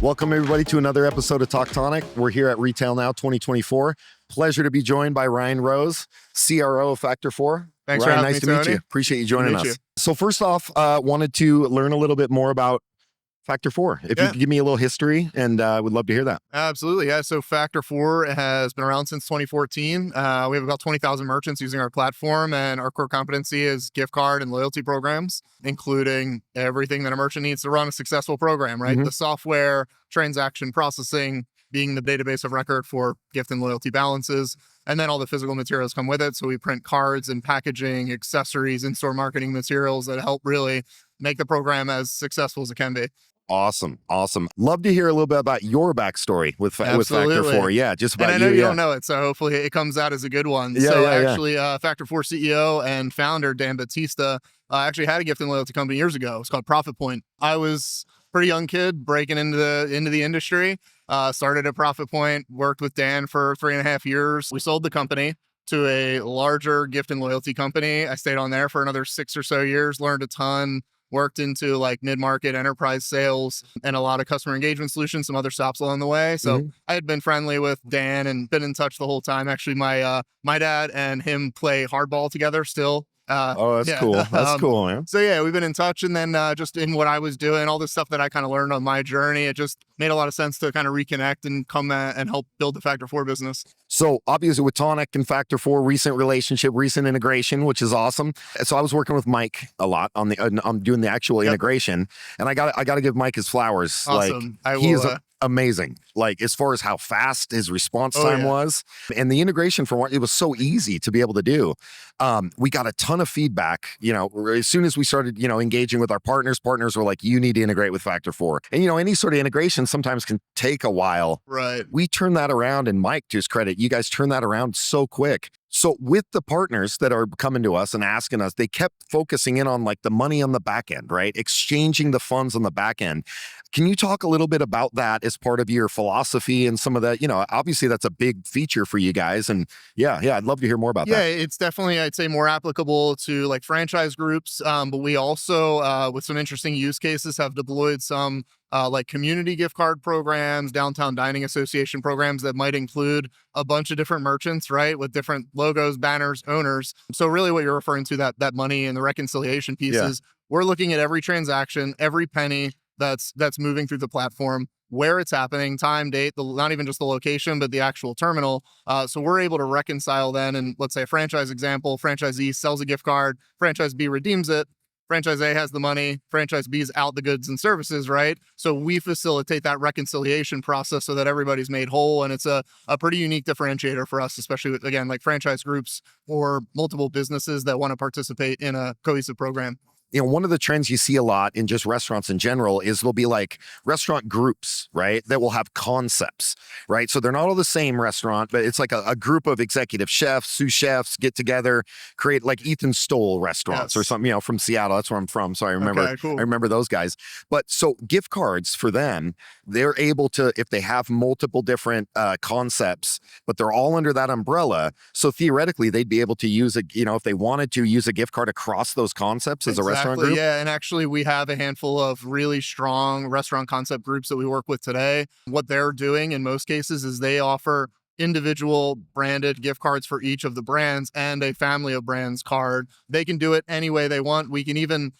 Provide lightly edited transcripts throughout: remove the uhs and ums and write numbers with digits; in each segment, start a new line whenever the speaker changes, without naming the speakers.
Welcome everybody to another episode of Talk Tonic. We're here at Retail Now 2024. Pleasure to be joined by Ryan Rose, CRO of Factor4.
Thanks
Ryan,
for having
nice
me,
to
Tony.
meet you. Appreciate you joining
Meet
us.
you.
So first off, wanted to learn a little bit more about Factor4. If you could give me a little history, and I would love to hear that.
Absolutely. Yeah. So Factor4 has been around since 2014. We have about 20,000 merchants using our platform, and our core competency is gift card and loyalty programs, including everything that a merchant needs to run a successful program, right? The software, transaction processing, being the database of record for gift and loyalty balances, and then all the physical materials come with it. So we print cards and packaging, accessories, in-store marketing materials that help really make the program as successful as it can be.
Awesome. Love to hear a little bit about your backstory with Factor4. Yeah, just about
and I know you don't know it, so hopefully it comes out as a good one. Actually, Factor4 CEO and founder Dan Batista actually had a gift and loyalty company years ago. It's called Profit Point. I was a pretty young kid breaking into the industry. Started at Profit Point, worked with Dan for 3.5 years. We sold the company to a larger gift and loyalty company. I stayed on there for another 6 or so years, learned a ton. Worked into like mid-market enterprise sales and a lot of customer engagement solutions, some other stops along the way. So I had been friendly with Dan and been in touch the whole time. Actually, my dad and him play hardball together still.
That's cool. That's cool, man.
So yeah, we've been in touch, and then just in what I was doing, all this stuff that I kind of learned on my journey, it just made a lot of sense to kind of reconnect and come and help build the Factor4 business.
So obviously with Tonic and Factor4, recent relationship, recent integration, which is awesome. So I was working with Mike a lot on doing the actual integration, and I got to give Mike his flowers.
Awesome.
Like he is amazing. Like as far as how fast his response time was, and the integration it was so easy to be able to do. We got a ton of feedback. You know, as soon as we started, engaging with our partners were like, "You need to integrate with Factor4." And any sort of integration sometimes can take a while.
Right.
We turned that around, and Mike, to his credit, you guys turned that around so quick. So with the partners that are coming to us and asking us, they kept focusing in on like the money on the back end, right? Exchanging the funds on the back end. Can you talk a little bit about that as part of your philosophy and some of that? Obviously that's a big feature for you guys. And yeah, I'd love to hear more about that.
Yeah, it's definitely, I'd say, more applicable to like franchise groups. But we also, with some interesting use cases, have deployed some like community gift card programs, downtown dining association programs that might include a bunch of different merchants, right? With different logos, banners, owners. So really what you're referring to, that money and the reconciliation pieces, we're looking at every transaction, every penny that's moving through the platform, where it's happening, time, date, not even just the location, but the actual terminal. So we're able to reconcile then, and let's say a franchise example, franchisee sells a gift card, franchise B redeems it, franchise A has the money, franchise B is out the goods and services, right? So we facilitate that reconciliation process so that everybody's made whole. And it's a pretty unique differentiator for us, especially with, again, like franchise groups or multiple businesses that want to participate in a cohesive program.
One of the trends you see a lot in just restaurants in general is there'll be like restaurant groups, right? That will have concepts, right? So they're not all the same restaurant, but it's like a group of executive chefs, sous chefs get together, create like Ethan Stoll restaurants or something, from Seattle. That's where I'm from. So I remember, I remember those guys. But so gift cards for them, they're able to, if they have multiple different concepts, but they're all under that umbrella. So theoretically, they'd be able to use if they wanted to use a gift card across those concepts as a restaurant group?
Yeah, and actually we have a handful of really strong restaurant concept groups that we work with today. What they're doing in most cases is they offer individual branded gift cards for each of the brands and a family of brands card. They can do it any way they want. We can even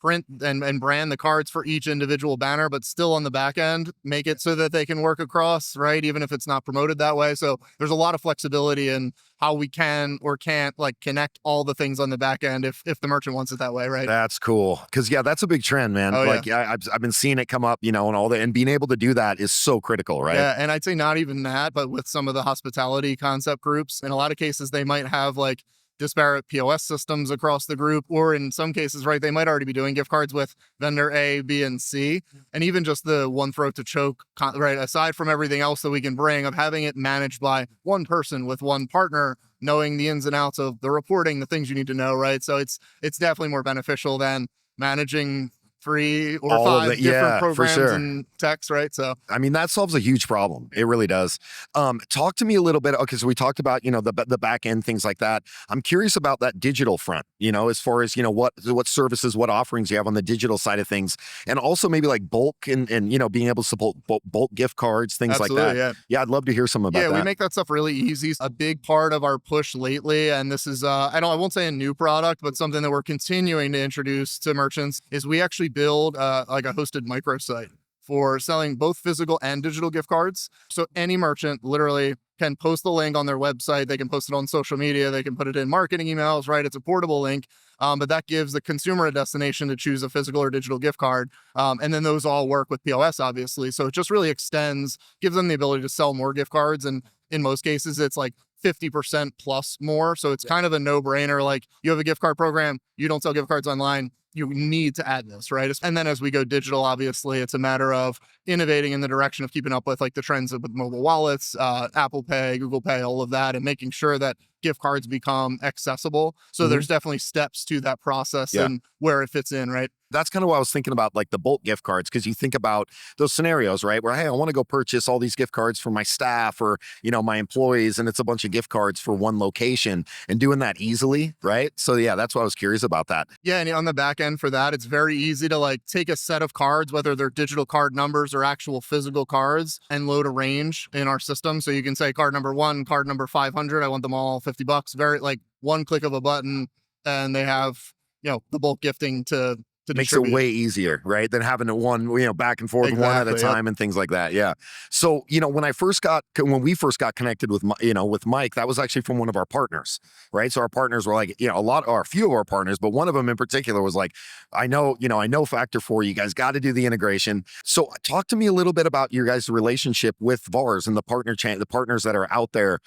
print and brand the cards for each individual banner, but still on the back end, make it so that they can work across, right? Even if it's not promoted that way. So there's a lot of flexibility in how we can or can't like connect all the things on the back end if the merchant wants it that way, right?
That's cool. Cause that's a big trend, man. I've been seeing it come up, and all that, and being able to do that is so critical, right?
Yeah. And I'd say not even that, but with some of the hospitality concept groups, in a lot of cases, they might have like disparate POS systems across the group, or in some cases, right, they might already be doing gift cards with vendor A, B, and C. And even just the one throat to choke, right, aside from everything else that we can bring of having it managed by one person with one partner, knowing the ins and outs of the reporting, the things you need to know, right? So it's definitely more beneficial than managing 3 or
All of
5
it,
different
yeah, for
programs
sure.
and texts, right? So
I mean, that solves a huge problem. It really does. Talk to me a little bit. Okay, so we talked about, the back end, things like that. I'm curious about that digital front, as far as, what services, what offerings you have on the digital side of things. And also maybe like bulk and being able to support bulk gift cards, things like
absolutely,
that.
yeah.
Yeah, I'd love to hear some about
Yeah, we
that.
make that stuff really easy. A big part of our push lately, and this is I won't say a new product, but something that we're continuing to introduce to merchants, is we actually build like a hosted microsite for selling both physical and digital gift cards. So any merchant literally can post the link on their website. They can post it on social media. They can put it in marketing emails, right? It's a portable link, but that gives the consumer a destination to choose a physical or digital gift card. And then those all work with POS, obviously. So it just really gives them the ability to sell more gift cards. And in most cases, it's like 50% plus more. So it's kind of a no-brainer. Like, you have a gift card program, you don't sell gift cards online, you need to add this, right? And then as we go digital, obviously, it's a matter of innovating in the direction of keeping up with like the trends with mobile wallets, Apple Pay, Google Pay, all of that, and making sure that gift cards become accessible. So there's definitely steps to that process and where it fits in, right?
That's kind of what I was thinking about, like the bulk gift cards, because you think about those scenarios, right? Where, hey, I want to go purchase all these gift cards for my staff or, my employees, and it's a bunch of gift cards for one location, and doing that easily, right? So yeah, that's why I was curious about that.
Yeah, and on the back end for that, it's very easy to like take a set of cards, whether they're digital card numbers or actual physical cards, and load a range in our system. So you can say card number 1, card number 500, I want them all $50. Very, like, one click of a button, and they have, the bulk gifting to
Makes
distribute.
it way easier, right? Than having it one, back and forth, one at a
Exactly,
time, and things like that. Yeah. So, when we first got connected with, with Mike, that was actually from one of our partners, right? So our partners were like, a few of our partners, but one of them in particular was like, I know Factor4, you guys got to do the integration. So talk to me a little bit about your guys' relationship with VARs and the partners that are out there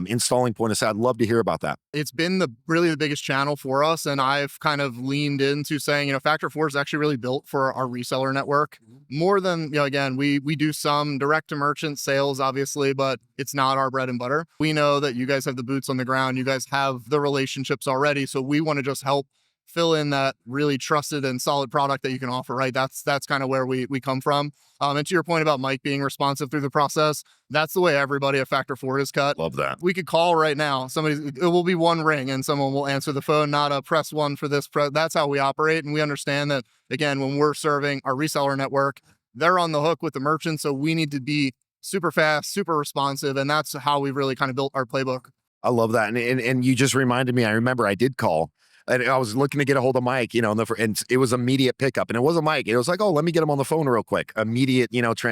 installing point of sale. I'd love to hear about that.
It's been really the biggest channel for us, and I've kind of leaned into saying, Factor4 is actually really built for our reseller network more than, again, we do some direct to merchant sales, obviously, but it's not our bread and butter. We know that you guys have the boots on the ground, you guys have the relationships already, so we want to just help fill in that really trusted and solid product that you can offer, right? That's kind of where we come from. And to your point about Mike being responsive through the process, that's the way everybody at Factor4 is cut.
Love that.
We could call right now. It will be one ring and someone will answer the phone, not a press 1 for this. That's how we operate. And we understand that, again, when we're serving our reseller network, they're on the hook with the merchant. So we need to be super fast, super responsive. And that's how we've really kind of built our playbook.
I love that. And you just reminded me, I remember I did call. And I was looking to get a hold of Mike, and it was immediate pickup. And it wasn't Mike. It was like, oh, let me get him on the phone real quick. Immediate,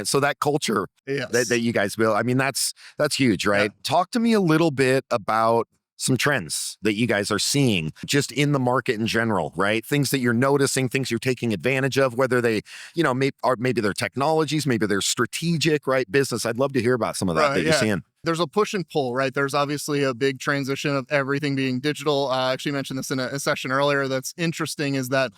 so that culture that you guys build, I mean, that's huge, right? Yeah. Talk to me a little bit about some trends that you guys are seeing just in the market in general, right? Things that you're noticing, things you're taking advantage of, whether they, maybe they're technologies, maybe they're strategic, right? Business. I'd love to hear about some of that you're seeing.
There's a push and pull, right? There's obviously a big transition of everything being digital. I actually mentioned this in a session earlier. That's interesting is that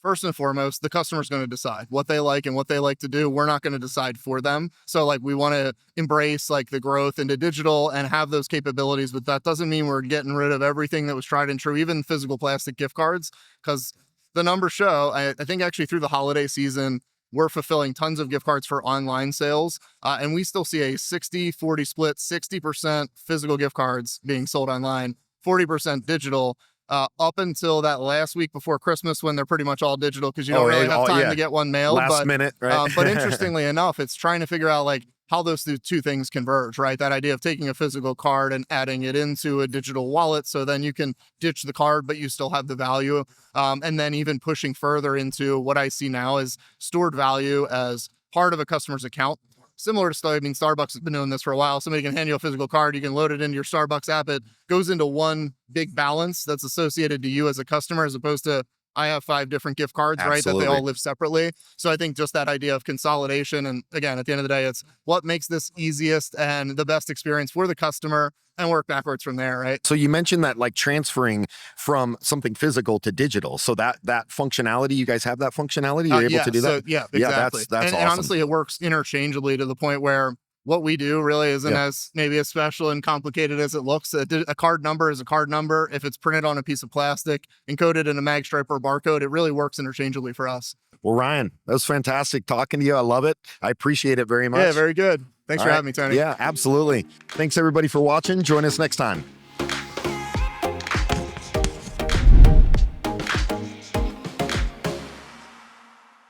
first and foremost, the customer's going to decide what they like and what they like to do. We're not going to decide for them. So like, we want to embrace like the growth into digital and have those capabilities, but that doesn't mean we're getting rid of everything that was tried and true, even physical plastic gift cards, because the numbers show, I think actually through the holiday season, we're fulfilling tons of gift cards for online sales. And we still see a 60-40 split, 60% physical gift cards being sold online, 40% digital, up until that last week before Christmas when they're pretty much all digital because you don't really have time to get one mailed.
Last minute, right?
But interestingly enough, it's trying to figure out like how those two things converge, right? That idea of taking a physical card and adding it into a digital wallet so then you can ditch the card, but you still have the value. And then even pushing further into what I see now is stored value as part of a customer's account. Similar to Starbucks has been doing this for a while. Somebody can hand you a physical card. You can load it into your Starbucks app. It goes into one big balance that's associated to you as a customer, as opposed to I have 5 different gift cards, right? That they all live separately. So I think just that idea of consolidation. And again, at the end of the day, it's what makes this easiest and the best experience for the customer and work backwards from there, right?
So you mentioned that like transferring from something physical to digital. So that functionality, you guys have that functionality? You're able to do that?
Yeah, exactly.
Yeah, that's awesome.
And honestly, it works interchangeably to the point where what we do really isn't as maybe as special and complicated as it looks. A card number is a card number. If it's printed on a piece of plastic, encoded in a mag stripe or barcode, it really works interchangeably for us.
Well, Ryan, that was fantastic talking to you. I love it. I appreciate it very much.
Yeah, very good. Thanks
All
for
right.
having me, Tony.
Yeah, absolutely. Thanks everybody for watching. Join us next time.